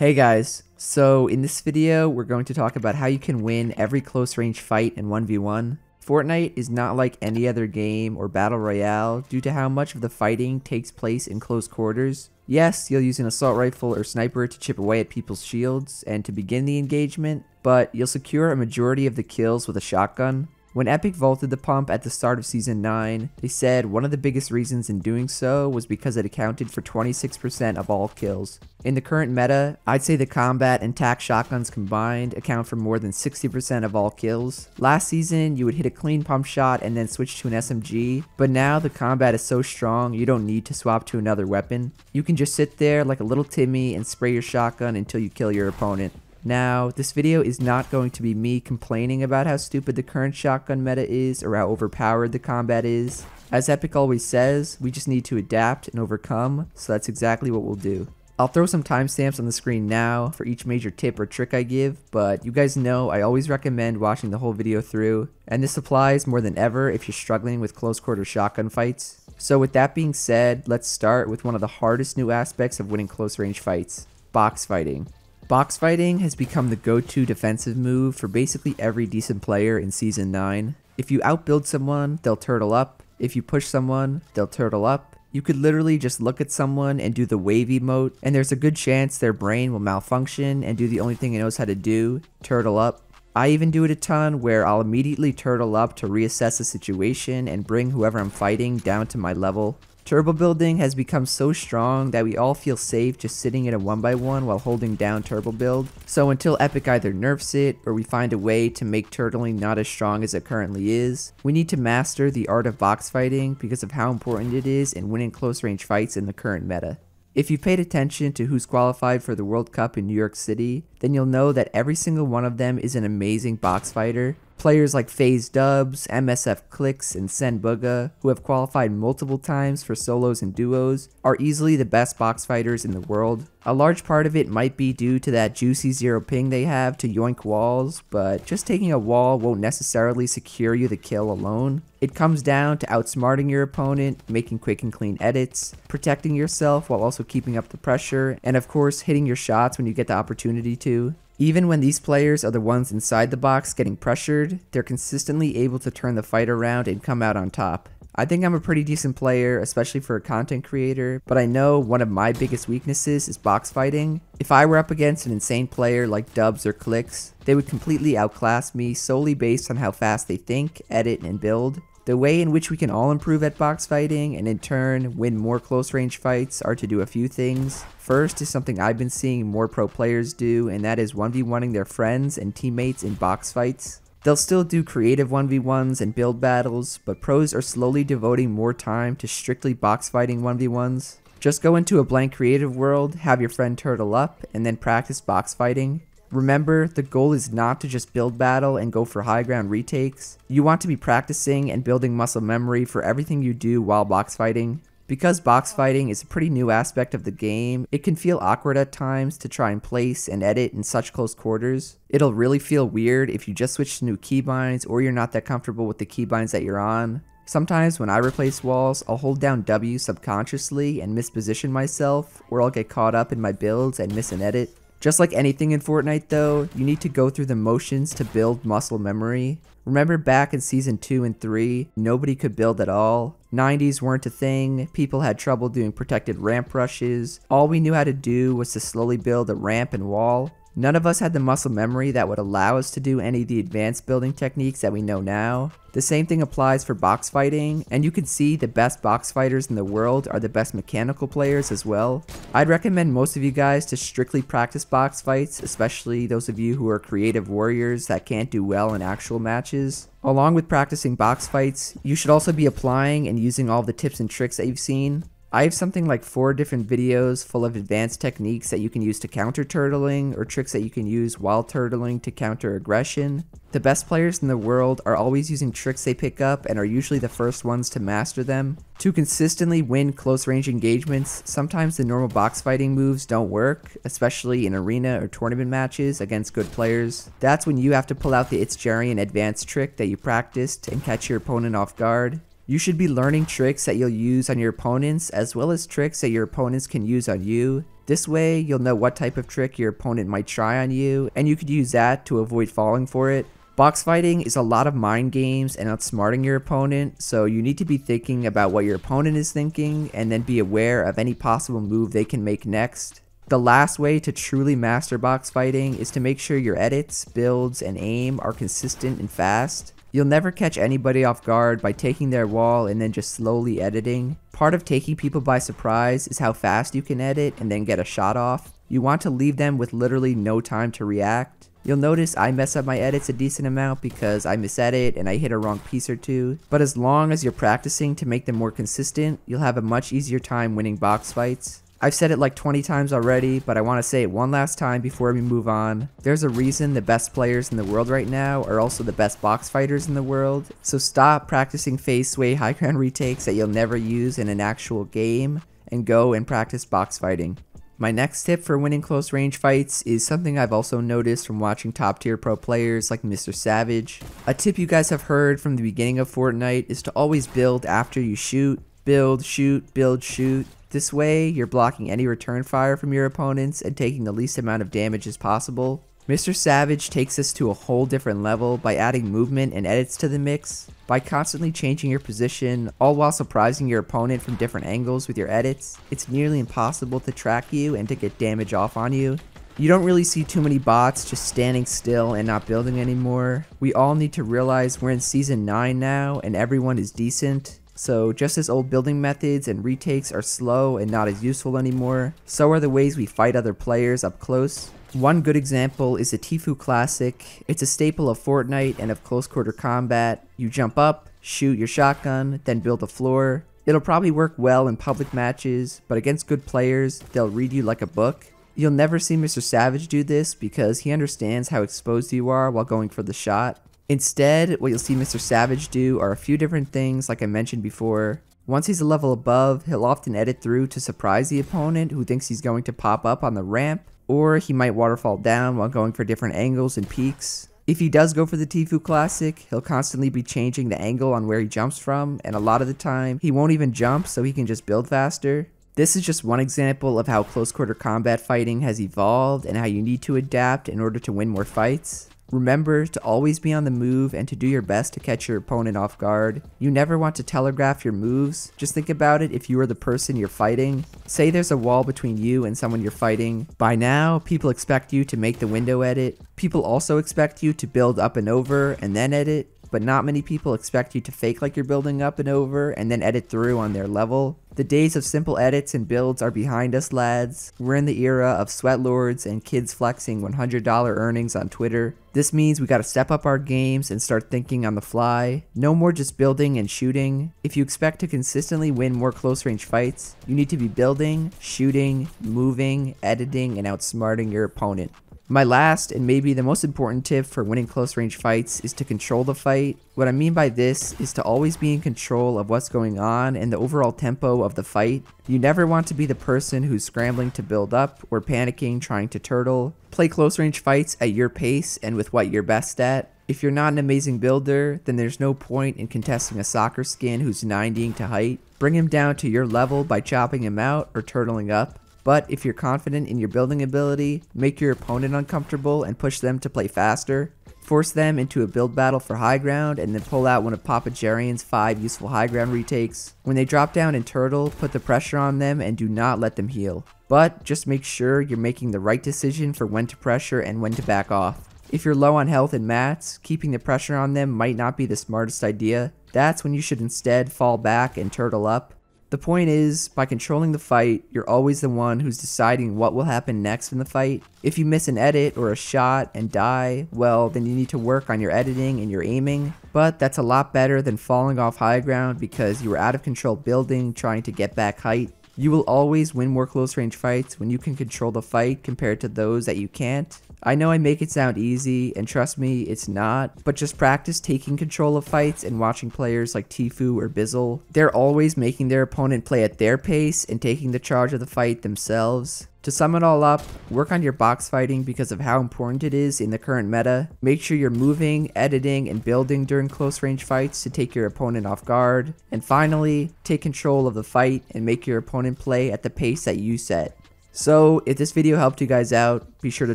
Hey guys, so in this video we're going to talk about how you can win every close range fight in 1v1. Fortnite is not like any other game or battle royale due to how much of the fighting takes place in close quarters. Yes, you'll use an assault rifle or sniper to chip away at people's shields and to begin the engagement, but you'll secure a majority of the kills with a shotgun. When Epic vaulted the pump at the start of Season 9, they said one of the biggest reasons in doing so was because it accounted for 26% of all kills. In the current meta, I'd say the combat and tac shotguns combined account for more than 60% of all kills. Last season, you would hit a clean pump shot and then switch to an SMG, but now the combat is so strong you don't need to swap to another weapon. You can just sit there like a little Timmy and spray your shotgun until you kill your opponent. Now, this video is not going to be me complaining about how stupid the current shotgun meta is or how overpowered the combat is. As Epic always says, we just need to adapt and overcome, so that's exactly what we'll do. I'll throw some timestamps on the screen now for each major tip or trick I give, but you guys know I always recommend watching the whole video through, and this applies more than ever if you're struggling with close quarter shotgun fights. So with that being said, let's start with one of the hardest new aspects of winning close range fights: box fighting. Box fighting has become the go-to defensive move for basically every decent player in Season 9. If you outbuild someone, they'll turtle up. If you push someone, they'll turtle up. You could literally just look at someone and do the wave emote, and there's a good chance their brain will malfunction and do the only thing it knows how to do, turtle up. I even do it a ton where I'll immediately turtle up to reassess the situation and bring whoever I'm fighting down to my level. Turbo building has become so strong that we all feel safe just sitting in a 1x1 while holding down turbo build. So until Epic either nerfs it or we find a way to make turtling not as strong as it currently is, we need to master the art of box fighting because of how important it is in winning close range fights in the current meta. If you've paid attention to who's qualified for the World Cup in New York City, then you'll know that every single one of them is an amazing box fighter. Players like FaZe Dubs, MSF Clicks, and Sen Booga, who have qualified multiple times for solos and duos, are easily the best box fighters in the world. A large part of it might be due to that juicy zero ping they have to yoink walls, but just taking a wall won't necessarily secure you the kill alone. It comes down to outsmarting your opponent, making quick and clean edits, protecting yourself while also keeping up the pressure, and of course hitting your shots when you get the opportunity to. Even when these players are the ones inside the box getting pressured, they're consistently able to turn the fight around and come out on top. I think I'm a pretty decent player, especially for a content creator, but I know one of my biggest weaknesses is box fighting. If I were up against an insane player like Dubs or Clicks, they would completely outclass me solely based on how fast they think, edit, and build. The way in which we can all improve at box fighting and in turn win more close range fights are to do a few things. First is something I've been seeing more pro players do, and that is 1v1ing their friends and teammates in box fights. They'll still do creative 1v1s and build battles, but pros are slowly devoting more time to strictly box fighting 1v1s. Just go into a blank creative world, have your friend turtle up, and then practice box fighting. Remember, the goal is not to just build battle and go for high ground retakes. You want to be practicing and building muscle memory for everything you do while box fighting. Because box fighting is a pretty new aspect of the game, it can feel awkward at times to try and place and edit in such close quarters. It'll really feel weird if you just switch to new keybinds or you're not that comfortable with the keybinds that you're on. Sometimes when I replace walls, I'll hold down W subconsciously and misposition myself, or I'll get caught up in my builds and miss an edit. Just like anything in Fortnite though, you need to go through the motions to build muscle memory. Remember back in Season 2 and 3, nobody could build at all. 90s weren't a thing, people had trouble doing protected ramp rushes. All we knew how to do was to slowly build a ramp and wall. None of us had the muscle memory that would allow us to do any of the advanced building techniques that we know now. The same thing applies for box fighting, and you can see the best box fighters in the world are the best mechanical players as well. I'd recommend most of you guys to strictly practice box fights, especially those of you who are creative warriors that can't do well in actual matches. Along with practicing box fights, you should also be applying and using all the tips and tricks that you've seen. I have something like 4 different videos full of advanced techniques that you can use to counter turtling, or tricks that you can use while turtling to counter aggression. The best players in the world are always using tricks they pick up and are usually the first ones to master them. To consistently win close range engagements, sometimes the normal box fighting moves don't work, especially in arena or tournament matches against good players. That's when you have to pull out the It's Jerry and advanced trick that you practiced and catch your opponent off guard. You should be learning tricks that you'll use on your opponents as well as tricks that your opponents can use on you. This way, you'll know what type of trick your opponent might try on you, and you could use that to avoid falling for it. Box fighting is a lot of mind games and outsmarting your opponent, so you need to be thinking about what your opponent is thinking, and then be aware of any possible move they can make next. The last way to truly master box fighting is to make sure your edits, builds, and aim are consistent and fast. You'll never catch anybody off guard by taking their wall and then just slowly editing. Part of taking people by surprise is how fast you can edit and then get a shot off. You want to leave them with literally no time to react. You'll notice I mess up my edits a decent amount because I misedit and I hit a wrong piece or two, but as long as you're practicing to make them more consistent, you'll have a much easier time winning box fights. I've said it like 20 times already, but I want to say it one last time before we move on. There's a reason the best players in the world right now are also the best box fighters in the world, so stop practicing phase sway high ground retakes that you'll never use in an actual game, and go and practice box fighting. My next tip for winning close range fights is something I've also noticed from watching top tier pro players like Mr. Savage. A tip you guys have heard from the beginning of Fortnite is to always build after you shoot. Build, shoot, build, shoot. This way, you're blocking any return fire from your opponents and taking the least amount of damage as possible. Mr. Savage takes this to a whole different level by adding movement and edits to the mix. By constantly changing your position, all while surprising your opponent from different angles with your edits, it's nearly impossible to track you and to get damage off on you. You don't really see too many bots just standing still and not building anymore. We all need to realize we're in Season 9 now and everyone is decent. So just as old building methods and retakes are slow and not as useful anymore, so are the ways we fight other players up close. One good example is the Tfue Classic. It's a staple of Fortnite and of close quarter combat. You jump up, shoot your shotgun, then build a floor. It'll probably work well in public matches, but against good players, they'll read you like a book. You'll never see Mr. Savage do this because he understands how exposed you are while going for the shot. Instead, what you'll see Mr. Savage do are a few different things like I mentioned before. Once he's a level above, he'll often edit through to surprise the opponent who thinks he's going to pop up on the ramp, or he might waterfall down while going for different angles and peaks. If he does go for the Tfue Classic, he'll constantly be changing the angle on where he jumps from, and a lot of the time, he won't even jump so he can just build faster. This is just one example of how close quarter combat fighting has evolved and how you need to adapt in order to win more fights. Remember to always be on the move and to do your best to catch your opponent off guard. You never want to telegraph your moves. Just think about it if you are the person you're fighting. Say there's a wall between you and someone you're fighting. By now, people expect you to make the window edit. People also expect you to build up and over and then edit, but not many people expect you to fake like you're building up and over and then edit through on their level. The days of simple edits and builds are behind us, lads. We're in the era of sweat lords and kids flexing $100 earnings on Twitter. This means we gotta step up our games and start thinking on the fly. No more just building and shooting. If you expect to consistently win more close range fights, you need to be building, shooting, moving, editing, and outsmarting your opponent. My last and maybe the most important tip for winning close range fights is to control the fight. What I mean by this is to always be in control of what's going on and the overall tempo of the fight. You never want to be the person who's scrambling to build up or panicking trying to turtle. Play close range fights at your pace and with what you're best at. If you're not an amazing builder, then there's no point in contesting a soccer skin who's 90ing to height. Bring him down to your level by chopping him out or turtling up. But if you're confident in your building ability, make your opponent uncomfortable and push them to play faster. Force them into a build battle for high ground and then pull out one of Papa Jarian's 5 useful high ground retakes. When they drop down and turtle, put the pressure on them and do not let them heal. But just make sure you're making the right decision for when to pressure and when to back off. If you're low on health and mats, keeping the pressure on them might not be the smartest idea. That's when you should instead fall back and turtle up. The point is, by controlling the fight, you're always the one who's deciding what will happen next in the fight. If you miss an edit or a shot and die, well, then you need to work on your editing and your aiming. But that's a lot better than falling off high ground because you were out of control building, trying to get back height. You will always win more close range fights when you can control the fight compared to those that you can't. I know I make it sound easy, and trust me, it's not, but just practice taking control of fights and watching players like Tfue or Bizzle. They're always making their opponent play at their pace and taking the charge of the fight themselves. To sum it all up, work on your box fighting because of how important it is in the current meta. Make sure you're moving, editing, and building during close range fights to take your opponent off guard. And finally, take control of the fight and make your opponent play at the pace that you set. So if this video helped you guys out, be sure to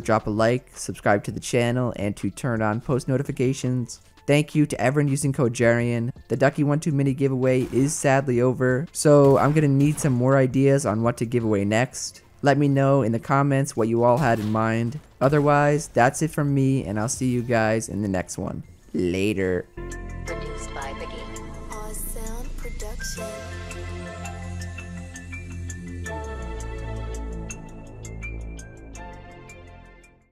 drop a like, subscribe to the channel, and to turn on post notifications. Thank you to everyone using code Jarian. The Ducky12 mini giveaway is sadly over, so I'm gonna need some more ideas on what to give away next. Let me know in the comments what you all had in mind. Otherwise, that's it from me, and I'll see you guys in the next one. Later. Produced by the game. Awesome production.